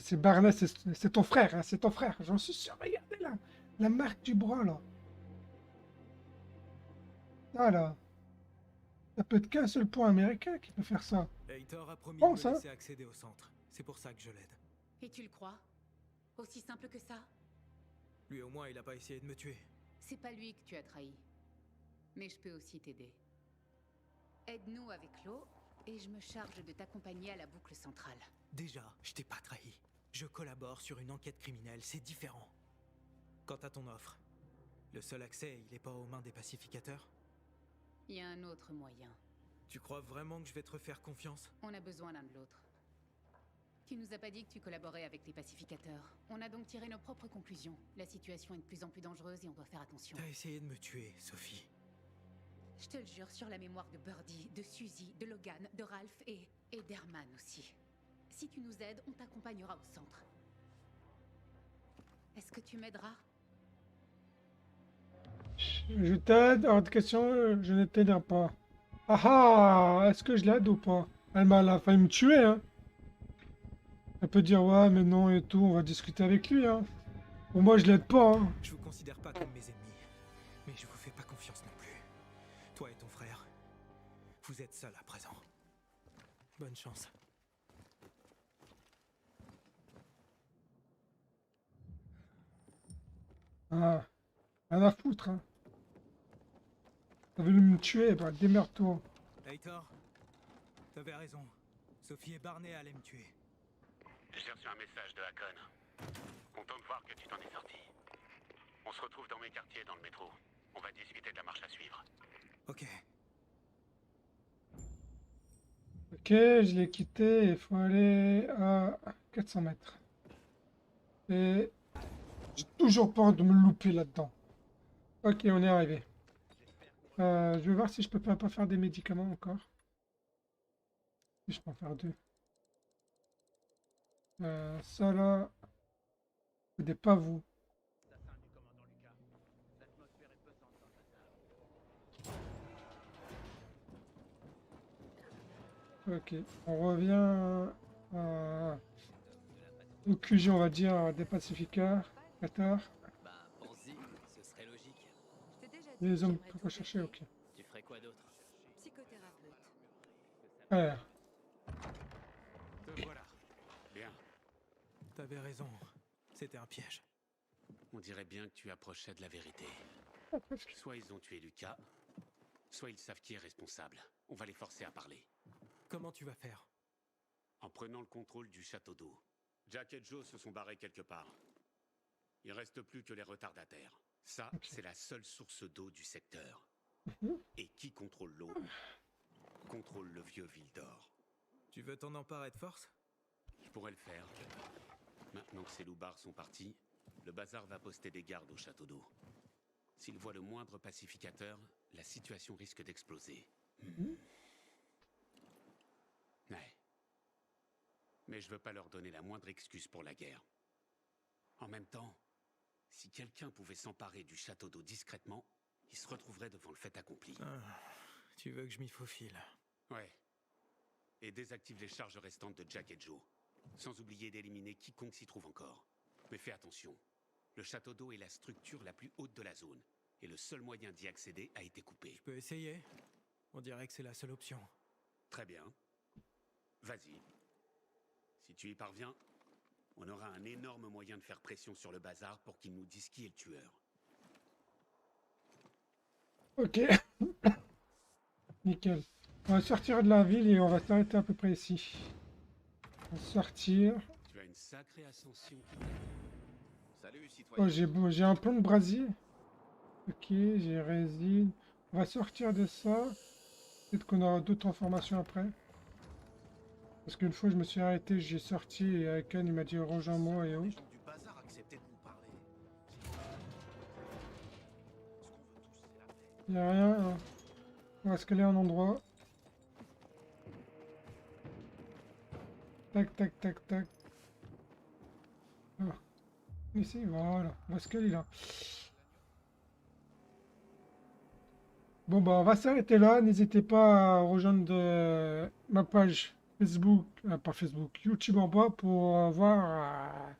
C'est Barnet, c'est ton frère, hein, c'est ton frère, j'en suis sûr. Regardez là, la marque du bras là. Ah là. Ça peut être qu'un seul point américain qui peut faire ça. Aitor a promis Bon, de ça. me laisser accéder au centre. C'est pour ça que je l'aide. Et tu le crois? Aussi simple que ça? Lui au moins, il a pas essayé de me tuer. C'est pas lui que tu as trahi. Mais je peux aussi t'aider. Aide-nous avec l'eau, et je me charge de t'accompagner à la boucle centrale. Déjà, je t'ai pas trahi. Je collabore sur une enquête criminelle, c'est différent. Quant à ton offre, le seul accès, il est pas aux mains des pacificateurs? Il y a un autre moyen. Tu crois vraiment que je vais te refaire confiance? On a besoin l'un de l'autre. Tu nous as pas dit que tu collaborais avec les pacificateurs. On a donc tiré nos propres conclusions. La situation est de plus en plus dangereuse et on doit faire attention. T'as essayé de me tuer, Sophie. Je te le jure sur la mémoire de Birdie, de Suzy, de Logan, de Ralph et d'Herman aussi. Si tu nous aides, on t'accompagnera au centre. Est-ce que tu m'aideras? Je t'aide, hors de question, je ne t'aiderai pas. Ah ah, est-ce que je l'aide ou pas? Elle m'a failli me tuer, hein. Elle peut dire ouais, mais non et tout, on va discuter avec lui, hein. Bon, moi je l'aide pas, hein. Je vous considère pas comme mes ennemis, mais je vous fais pas confiance non plus. Toi et ton frère, vous êtes seuls à présent. Bonne chance. Ah, rien à foutre, hein. T'as voulu me tuer, bah démerde-toi. Aitor, t'avais raison. Sophie et Barnet allaient me tuer. J'ai reçu un message de Hakon. Content de voir que tu t'en es sorti. On se retrouve dans mes quartiers, dans le métro. On va discuter de la marche à suivre. Ok. Ok, je l'ai quitté, il faut aller à 400 mètres. Et j'ai toujours peur de me louper là-dedans. Ok, on est arrivé. Je vais voir si je peux pas faire des médicaments encore. Si je peux en faire deux. Ça là, c'est des pavots. Ok, on revient au QG, on va dire, des pacificateurs. Les hommes recherchés, ok. Tu ferais quoi d'autre? Psychothérapeute. Alors, Te voilà. Bien. T'avais raison. C'était un piège. On dirait bien que tu approchais de la vérité. Soit ils ont tué Lucas, soit ils savent qui est responsable. On va les forcer à parler. Comment tu vas faire? En prenant le contrôle du château d'eau. Jack et Joe se sont barrés quelque part. Il reste plus que les retardataires. Ça, c'est la seule source d'eau du secteur. Et qui contrôle l'eau contrôle le vieux Vildor. Tu veux t'en emparer de force? Je pourrais le faire. Maintenant que ces loupards sont partis, le bazar va poster des gardes au château d'eau. S'ils voient le moindre pacificateur, la situation risque d'exploser. Ouais. Mais je veux pas leur donner la moindre excuse pour la guerre. En même temps, si quelqu'un pouvait s'emparer du château d'eau discrètement, il se retrouverait devant le fait accompli. Tu veux que je m'y faufile? Ouais. Et désactive les charges restantes de Jack et Joe. Sans oublier d'éliminer quiconque s'y trouve encore. Mais fais attention. Le château d'eau est la structure la plus haute de la zone. Et le seul moyen d'y accéder a été coupé. Je peux essayer? On dirait que c'est la seule option. Très bien. Vas-y. Si tu y parviens, on aura un énorme moyen de faire pression sur le bazar pour qu'il nous dise qui est le tueur. ok. Nickel. On va sortir de la ville et on va s'arrêter à peu près ici. On va sortir. Tu as une sacrée ascension. Salut, citoyen. Oh, j'ai un plan de brasier. Ok, j'ai résine. On va sortir de ça. Peut-être qu'on aura d'autres informations après. Parce qu'une fois je me suis arrêté, j'ai sorti et Akan il m'a dit rejoins-moi et autres. Du bazar acceptaient de nous parler. Il n'y a rien. Hein. On va scaler un endroit. Tac, tac, tac, tac. Ah. Ici, voilà. On va scaler là. Bon, bah, on va s'arrêter là. N'hésitez pas à rejoindre ma page Facebook, pas Facebook, YouTube en bas pour voir